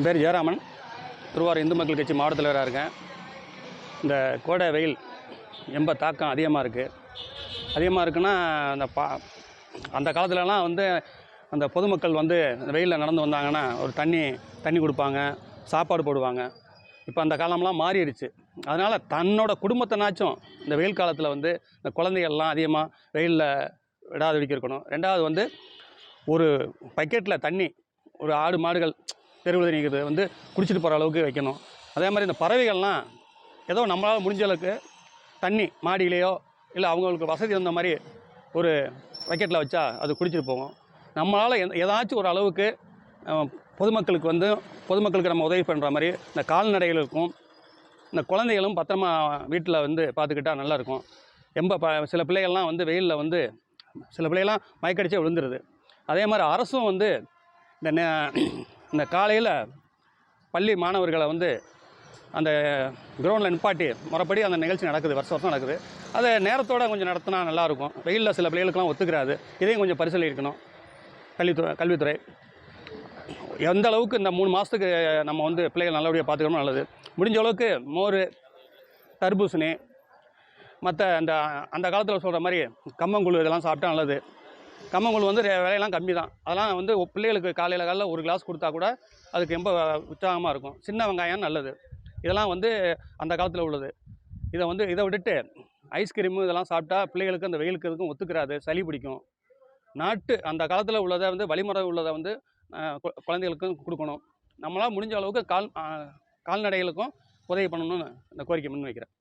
என் பேர் ஜெயராமன், திருவாரூர் இந்து மக்கள் கட்சி மாவட்ட தலைவராக இருக்கேன். இந்த கோடை வெயில் ரொம்ப தாக்கம் அதிகமாக இருக்குது. அதிகமாக இருக்குன்னா அந்த காலத்துலலாம் அந்த பொதுமக்கள் வெயிலில் நடந்து வந்தாங்கன்னா ஒரு தண்ணி கொடுப்பாங்க, சாப்பாடு போடுவாங்க. இப்போ அந்த காலம்லாம் மாறிடுச்சு. அதனால் தன்னோட குடும்பத்தைனாச்சும் இந்த வெயில் காலத்தில் இந்த குழந்தைகள்லாம் அதிகமாக வெயிலில் விடாத இருக்கணும். ரெண்டாவது ஒரு பக்கெட்டில் தண்ணி ஒரு ஆடு மாடுகள் தெருவில் நீங்கிறது குடிச்சிட்டு போகிற அளவுக்கு வைக்கணும். அதே மாதிரி இந்த பறவைகள்லாம் ஏதோ நம்மளால் முடிஞ்ச அளவுக்கு தண்ணி மாடியிலையோ இல்லை அவங்களுக்கு வசதி வந்த மாதிரி ஒரு பக்கெட்டில் வச்சா அது குடிச்சிட்டு போகும். நம்மளால் ஏதாச்சும் ஒரு அளவுக்கு பொதுமக்களுக்கு நம்ம உதவி பண்ணுற மாதிரி இந்த கால்நடைகளுக்கும் இந்த குழந்தைகளும் பத்திரமா வீட்டில் பார்த்துக்கிட்டா நல்லாயிருக்கும். சில பிள்ளைகள்லாம் வெயிலில் சில பிள்ளைகள்லாம் மயக்கடிச்சே விழுந்துருது. அதே மாதிரி அரசும் இந்த காலையில் பள்ளி மாணவர்களை அந்த கிரவுண்டில் நிப்பாட்டி முறைப்படி அந்த நிகழ்ச்சி நடக்குது, வருஷம் நடக்குது. அதை நேரத்தோடு கொஞ்சம் நடத்தினா நல்லாயிருக்கும். வெயிலில் சில பிள்ளைகளுக்கெல்லாம் ஒத்துக்கிறாது. இதையும் கொஞ்சம் பரிசீலிக்கணும் கல்வித்துறை. எந்த அளவுக்கு இந்த 3 மாதத்துக்கு நம்ம பிள்ளைகள் நல்லபடியாக பார்த்துக்கணும் நல்லது. முடிஞ்ச அளவுக்கு மோர், தர்பூசணி, மற்ற அந்த காலத்தில் சொல்கிற மாதிரி கம்மங்கூழ் இதெல்லாம் சாப்பிட்டா நல்லது. கம்மங்கூழ் விலையெல்லாம் கம்மி தான். அதெல்லாம் பிள்ளைகளுக்கு காலையில் ஒரு கிளாஸ் கொடுத்தா கூட அதுக்கு ரொம்ப உற்சாகமாக இருக்கும். சின்ன வெங்காயம் நல்லது. இதெல்லாம் அந்த காலத்தில் உள்ளது. இதை விட்டுட்டு ஐஸ்கிரீமு இதெல்லாம் சாப்பிட்டா பிள்ளைகளுக்கு அந்த வெயிலுக்கு இதுக்கும் ஒத்துக்கிறாது, சளி பிடிக்கும். அந்த காலத்தில் உள்ளதை வழிமுறை உள்ளதை குழந்தைகளுக்கும் கொடுக்கணும். நம்மளால் முடிஞ்ச அளவுக்கு கால்நடைகளுக்கும் உதவி பண்ணணும்னு இந்த கோரிக்கை முன்வைக்கிறேன்.